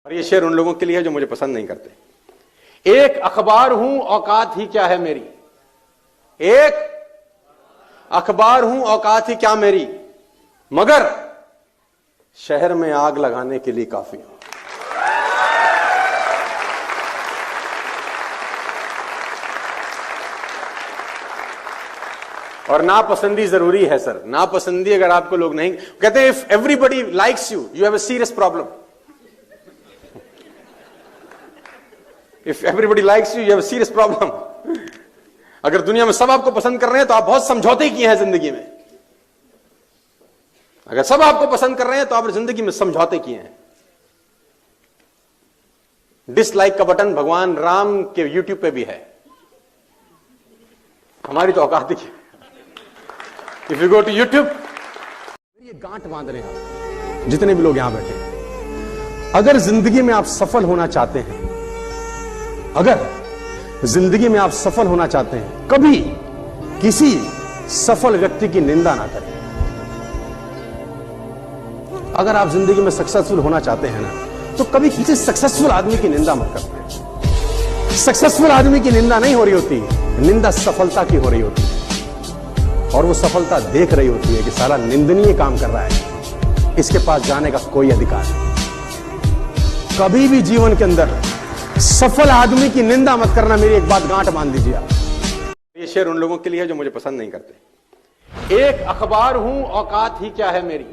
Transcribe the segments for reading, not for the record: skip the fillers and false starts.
और ये शेर उन लोगों के लिए है जो मुझे पसंद नहीं करते। एक अखबार हूं औकात ही क्या है मेरी, एक अखबार हूं औकात ही क्या मेरी, मगर शहर में आग लगाने के लिए काफी हूं। और नापसंदी जरूरी है सर, नापसंदी अगर आपको लोग नहीं कहते हैं, if everybody likes you you have a serious problem. If everybody likes you you have a serious problem. अगर दुनिया में सब आपको पसंद कर रहे हैं तो आप बहुत समझौते किए हैं जिंदगी में। अगर सब आपको पसंद कर रहे हैं तो आपने जिंदगी में समझौते किए हैं। डिसलाइक का बटन भगवान राम के यूट्यूब पे भी है, हमारी तो औकात ही है। If you go to YouTube, ये गांठ बांध रहे हैं जितने भी लोग यहां बैठे हैं। अगर जिंदगी में आप सफल होना चाहते हैं, अगर जिंदगी में आप सफल होना चाहते हैं, कभी किसी सफल व्यक्ति की निंदा ना करें। अगर आप जिंदगी में सक्सेसफुल होना चाहते हैं ना, तो कभी किसी सक्सेसफुल आदमी की निंदा मत करते। सक्सेसफुल आदमी की निंदा नहीं हो रही होती, निंदा सफलता की हो रही होती है। और वो सफलता देख रही होती है कि साला निंदनीय काम कर रहा है, इसके पास जाने का कोई अधिकार नहीं। कभी भी जीवन के अंदर सफल आदमी की निंदा मत करना। मेरी एक बात गांठ बांध दीजिए आप। ये शेर उन लोगों के लिए है जो मुझे पसंद नहीं करते। एक अखबार हूं औकात ही क्या है मेरी,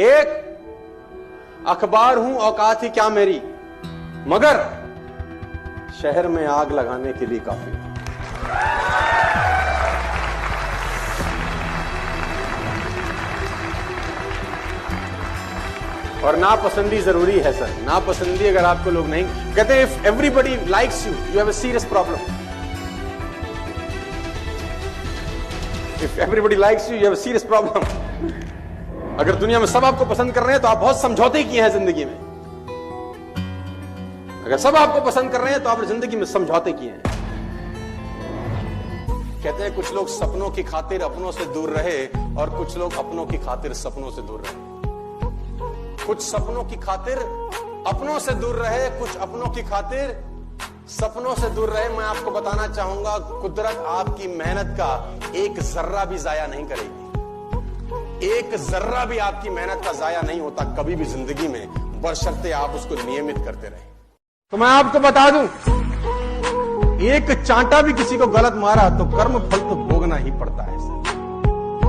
एक अखबार हूं औकात ही क्या मेरी, मगर शहर में आग लगाने के लिए काफी। और नापसंदी जरूरी है सर, नापसंदी अगर आपको लोग नहीं कहते हैं, if everybody likes you you have a serious problem. If everybody likes you you have a serious problem. अगर दुनिया में सब आपको पसंद कर रहे हैं तो आप बहुत समझौते किए हैं जिंदगी में। अगर सब आपको पसंद कर रहे हैं तो आपने जिंदगी में समझौते किए हैं। कहते हैं कुछ लोग सपनों की खातिर अपनों से दूर रहे और कुछ लोग अपनों की खातिर सपनों से दूर रहे। कुछ सपनों की खातिर अपनों से दूर रहे, कुछ अपनों की खातिर सपनों से दूर रहे। मैं आपको बताना चाहूंगा, कुदरत आपकी मेहनत का एक जर्रा भी जाया नहीं करेगी। एक जर्रा भी आपकी मेहनत का जाया नहीं होता कभी भी जिंदगी में, बशर्ते आप उसको नियमित करते रहे। तो मैं आपको बता दूं, एक चांटा भी किसी को गलत मारा तो कर्म फल तो भोगना ही पड़ता है।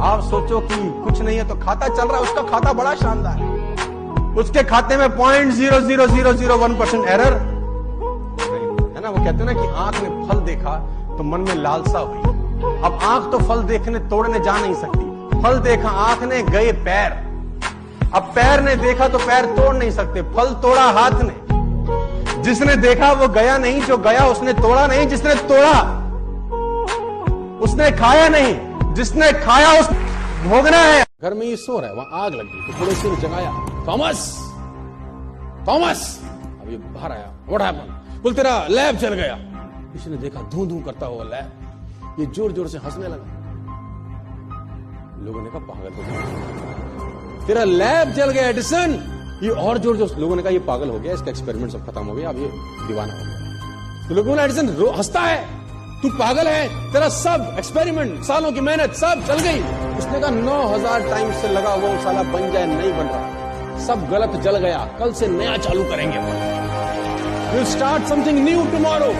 आप सोचो कि कुछ नहीं है तो खाता चल रहा है, उसका खाता बड़ा शानदार है, उसके खाते में 0.00001% एरर है ना। वो कहते हैं ना कि आंख ने फल देखा तो मन में लालसा हुई। अब आंख तो फल देखने तोड़ने जा नहीं सकती, फल देखा आंख ने, गए पैर। अब पैर ने देखा तो पैर तोड़ नहीं सकते, फल तोड़ा हाथ ने। जिसने देखा वो गया नहीं, जो गया उसने तोड़ा नहीं, जिसने तोड़ा उसने खाया नहीं, जिसने खाया उस भोगना है। घर में ही सो रहा है, वहां आग लगी तो थोड़े से जगाया, थॉमस थॉमस। अब ये बाहर आया, व्हाट हैपेंड? बोल तेरा लैब जल गया। किसी ने देखा धू धू करता हुआ लैब, ये जोर जोर से हंसने लगा। लोगों ने कहा पागल हो गया, तेरा लैब जल गया एडिसन। ये और जोर जोर, लोगों ने कहा ये पागल हो गया, इसका एक्सपेरिमेंट सब खत्म हो गया, अब ये दीवाना हो गया। तो लोगों ने, एडिसन हंसता है, तू पागल है, तेरा सब एक्सपेरिमेंट, सालों की मेहनत सब चल गई। उसने कहा 9000 टाइम से लगा वो साला बन जाए, नहीं बन रहा, सब गलत जल गया, कल से नया चालू करेंगे। We'll start something new tomorrow.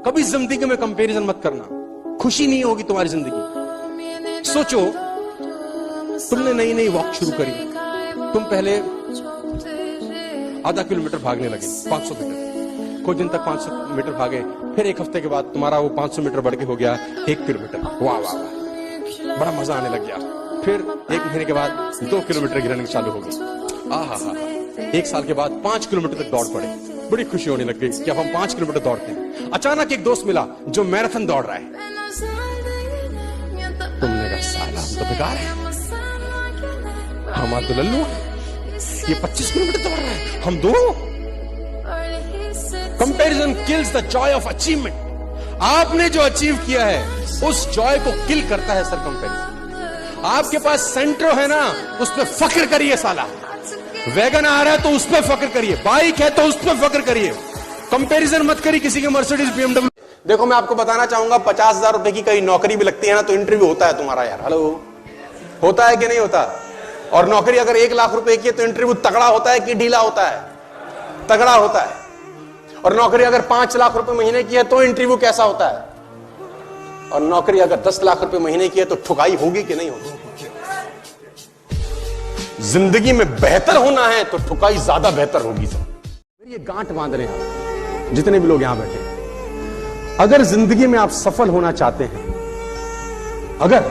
कभी जिंदगी में कंपैरिजन मत करना, खुशी नहीं होगी तुम्हारी जिंदगी। सोचो, तुमने नई नई वॉक शुरू करी, तुम पहले आधा किलोमीटर भागने लगे, 500 मीटर, कुछ दिन तक 500 मीटर भागे, फिर एक हफ्ते के बाद तुम्हारा वो 500 मीटर बढ़ के हो गया 1 किलोमीटर। वाह वाह वाह, बड़ा मजा आने लग गया। फिर 1 महीने के बाद 2 किलोमीटर की रनिंग चालू हो गई। आहा हा, 1 साल के बाद 5 किलोमीटर तक दौड़ पड़े, बड़ी खुशी होने लग गई कि अब हम 5 किलोमीटर दौड़ते हैं। अचानक एक दोस्त मिला जो मैराथन दौड़ रहा है। तुमने कहा साला हम तो बेकार है, हमारा तो लल्लू, ये 25 किलोमीटर दौड़ रहा है, हम 2। Comparison kills the Joy of achievement. आपने जो अचीव किया है उस जॉय को किल करता है सर कंपैरिजन। आपके पास सेंट्रो है ना, उस पर फख्र करिए साला। वैगन आ रहा है तो उस पर फख्र करिए, बाइक है तो उस पर फख्र करिए, कंपैरिजन मत करिए किसी के मर्सिडीज BMW। देखो मैं आपको बताना चाहूंगा, 50,000 रुपए की कहीं नौकरी भी लगती है ना तो इंटरव्यू होता है तुम्हारा यार। हेलो, होता है कि नहीं होता? और नौकरी अगर 1 लाख रुपए की है तो इंटरव्यू तगड़ा होता है कि ढीला होता है? तगड़ा होता है। और नौकरी अगर 5 लाख रुपए महीने की है तो इंटरव्यू कैसा होता है? और नौकरी अगर 10 लाख रुपए महीने की है तो ठुकाई होगी कि नहीं होगी? जिंदगी में बेहतर होना है तो ठुकाई ज्यादा बेहतर होगी। सर ये गांठ बांध रहे हैं जितने भी लोग यहां बैठे हैं। अगर जिंदगी में आप सफल होना चाहते हैं, अगर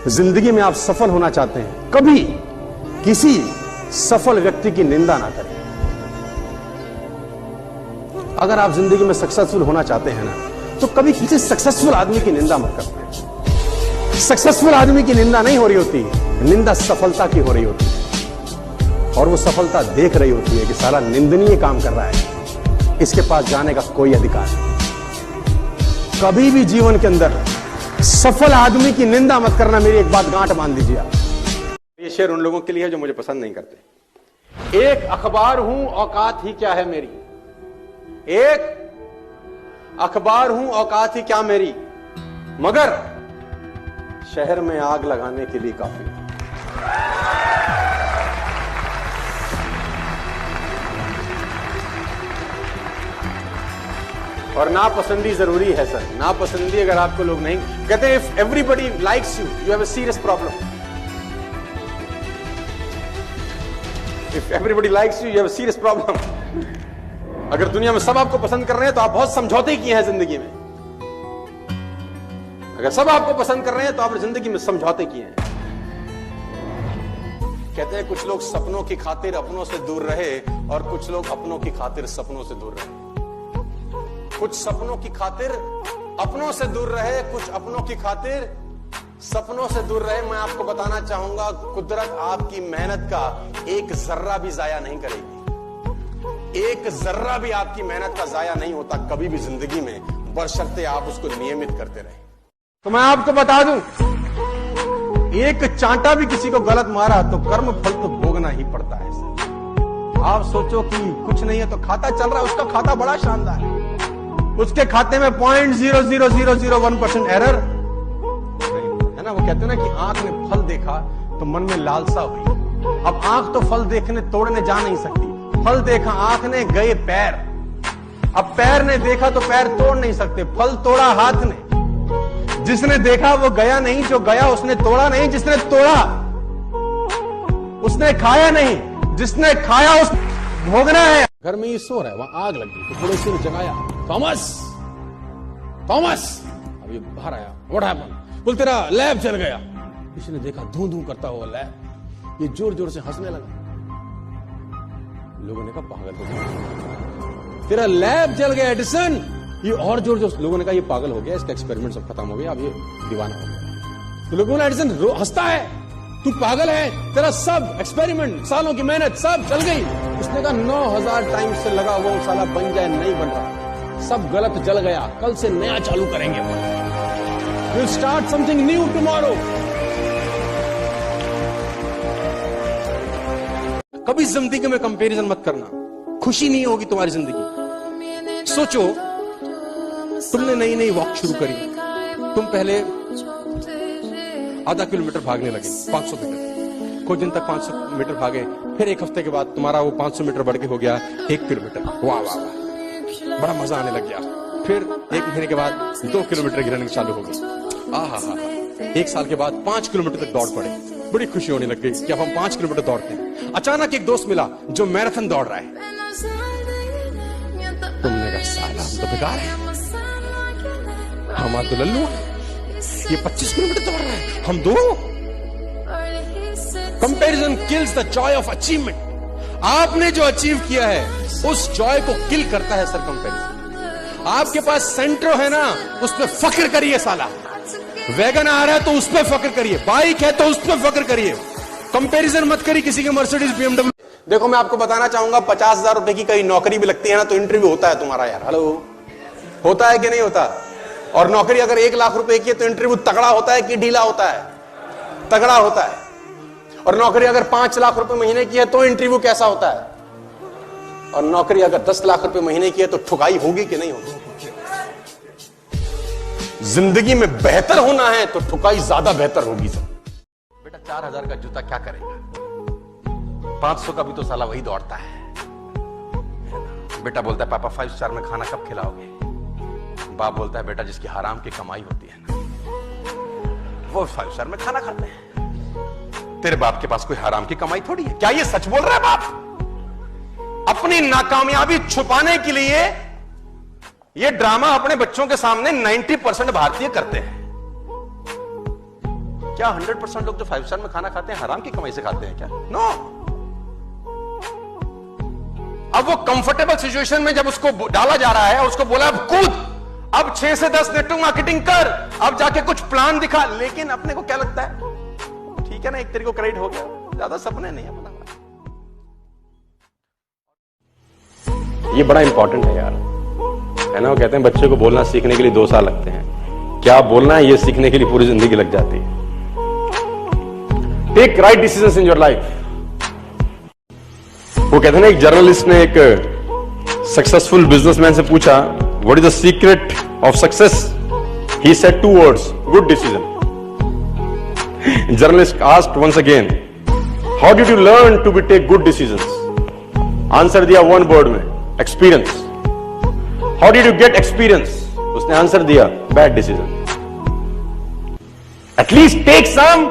जिंदगी में आप सफल होना चाहते हैं, कभी किसी सफल व्यक्ति की निंदा ना करें। अगर आप जिंदगी में सक्सेसफुल होना चाहते हैं ना, तो कभी किसी सक्सेसफुल आदमी की निंदा मत करें। सक्सेसफुल आदमी की निंदा नहीं हो रही होती, निंदा सफलता की हो रही होती है। और वो सफलता देख रही होती है कि साला निंदनीय काम कर रहा है, इसके पास जाने का कोई अधिकार नहीं। कभी भी जीवन के अंदर सफल आदमी की निंदा मत करना। मेरी एक बात गांठ बांध दीजिए आप। ये शेर उन लोगों के लिए है जो मुझे पसंद नहीं करते। एक अखबार हूं, औकात ही क्या है मेरी। एक अखबार हूं, औकात ही क्या मेरी, मगर शहर में आग लगाने के लिए काफी। और नापसंदी जरूरी है सर। नापसंदी अगर आपको लोग नहीं कहते, if everybody likes you, you have a serious problem. If everybody likes you, you have a serious problem. अगर दुनिया में सब आपको पसंद कर रहे हैं तो आप बहुत समझौते किए हैं जिंदगी में। अगर सब आपको पसंद कर रहे हैं तो आपने जिंदगी में समझौते किए हैं। कहते हैं कुछ लोग सपनों की खातिर अपनों से दूर रहे और कुछ लोग अपनों की खातिर सपनों से दूर रहे। कुछ सपनों की खातिर अपनों से दूर रहे, कुछ अपनों की खातिर सपनों से दूर रहे। मैं आपको बताना चाहूंगा, कुदरत आपकी मेहनत का एक जर्रा भी जाया नहीं करेगी। एक जर्रा भी आपकी मेहनत का जाया नहीं होता कभी भी जिंदगी में, बशर्ते आप उसको नियमित करते रहे। तो मैं आपको बता दूं, एक चांटा भी किसी को गलत मारा तो कर्म फल तो भोगना ही पड़ता है। आप सोचो कि कुछ नहीं है तो खाता चल रहा है, उसका खाता बड़ा शानदार है, उसके खाते में 0.00001% एरर है ना। वो कहते हैं ना कि आंख ने फल देखा तो मन में लालसा हुई। अब आंख तो फल देखने तोड़ने जा नहीं सकती, फल देखा आंख ने, गए पैर। अब पैर ने देखा तो पैर तोड़ नहीं सकते, फल तोड़ा हाथ ने। जिसने देखा वो गया नहीं, जो गया उसने तोड़ा नहीं, जिसने तोड़ा उसने खाया नहीं, जिसने खाया उस भोगना है। घर में ये सो रहा है, वहां आग लगी तो पड़ोसी ने जगाया, थॉमस थॉमस। अब ये बाहर आया, व्हाट हैपेंड? बोल तेरा लैब जल गया। किसी ने देखा धू धू करता हुआ लैब, ये जोर जोर से हंसने लगा। लोगों ने कहा पागल हो गया, तेरा लैब जल गया एडिसन। ये और जोर जोर, लोगों ने कहा ये पागल हो गया, इसका एक्सपेरिमेंट सब खत्म हो गया, अब ये दीवाना हो गया। तो लोगों ने, एडिसन हंसता है, तू पागल है, तेरा सब एक्सपेरिमेंट, सालों की मेहनत सब चल गई। उसने कहा 9000 टाइम से लगा वो साला बन जाए, नहीं बन रहा, सब गलत जल गया, कल से नया चालू करेंगे, will start something new tomorrow. कभी जिंदगी में कंपैरिजन मत करना, खुशी नहीं होगी तुम्हारी जिंदगी। सोचो तुमने नई नई वॉक शुरू करी, तुम पहले आधा किलोमीटर भागने लगे, 500 मीटर, कुछ दिन तक 500 मीटर भागे, फिर एक हफ्ते के बाद तुम्हारा वो 500 मीटर बढ़ के हो गया 1 किलोमीटर। वाह वाह वाह, बड़ा मजा आने लग गया। फिर एक महीने के बाद 2 किलोमीटर की रनिंग चालू हो गई। आहा, 1 साल के बाद 5 किलोमीटर तक दौड़ पड़े, बड़ी खुशी होने लग गई कि अब हम 5 किलोमीटर दौड़ते हैं। अचानक एक दोस्त मिला जो मैराथन दौड़ रहा है। तुमने कहा साला हम तो बेकार है, हमारा तो लल्लू, ये 25 किलोमीटर दौड़ रहा है, हम 2। Comparison kills the Joy of achievement. आपने जो अचीव किया है उस जॉय को किल करता है सर कंपैरिजन। आपके पास सेंट्रो है ना, उस पर फख्र करिए साला। वैगन आ रहा है तो उस पर फख्र करिए, बाइक है तो उस पर फख्र करिए, कंपैरिजन मत करिए किसी के मर्सिडीज BMW। देखो मैं आपको बताना चाहूंगा, 50,000 रुपए की कहीं नौकरी भी लगती है ना तो इंटरव्यू होता है तुम्हारा यार। हेलो, होता है कि नहीं होता? और नौकरी अगर 1 लाख रुपए की है तो इंटरव्यू तगड़ा होता है कि ढीला होता है? तगड़ा होता है। और नौकरी अगर 5 लाख रुपए महीने की है तो इंटरव्यू कैसा होता है, और नौकरी अगर 10 लाख रुपए महीने की है तो ठुकाई होगी कि नहीं होगी। जिंदगी में बेहतर होना है तो ठुकाई ज्यादा बेहतर होगी। सब बेटा 4000 का जूता क्या करेगा, 500 का भी तो साला वही दौड़ता है। बेटा बोलता है पापा 5 स्टार में खाना कब खिलाओगे। बाप बोलता है बेटा जिसकी हराम की कमाई होती है ना वो 5 स्टार में खाना खाते हैं। तेरे बाप के पास कोई हराम की कमाई थोड़ी है। क्या ये सच बोल रहा है बाप? अपनी नाकामयाबी छुपाने के लिए ये ड्रामा अपने बच्चों के सामने 90% भारतीय करते हैं। क्या 100% लोग जो 5 स्टार में खाना खाते हैं हराम की कमाई से खाते हैं क्या? नो। अब वो कंफर्टेबल सिचुएशन में जब उसको डाला जा रहा है, उसको बोला अब कूद, अब 6 से 10 नेटवर्क मार्केटिंग कर, अब जाके कुछ प्लान दिखा। लेकिन अपने को क्या लगता है, ठीक है ना, एक तरीके को क्रेडिट हो गया, ज्यादा सपने नहीं अपना। ये बड़ा इंपॉर्टेंट है यार, है ना। वो कहते हैं बच्चे को बोलना सीखने के लिए 2 साल लगते हैं, क्या बोलना है ये सीखने के लिए पूरी जिंदगी लग जाती है। Take right decisions in your life. वो कहते हैं ना, एक जर्नलिस्ट ने एक सक्सेसफुल बिजनेसमैन से पूछा what is the secret of success. He said 2 words, good decision. Journalist asked once again how did you learn to be take good decisions. Answer दिया 1 word में, experience. How did you get experience? उसने answer दिया bad decision. At least take सम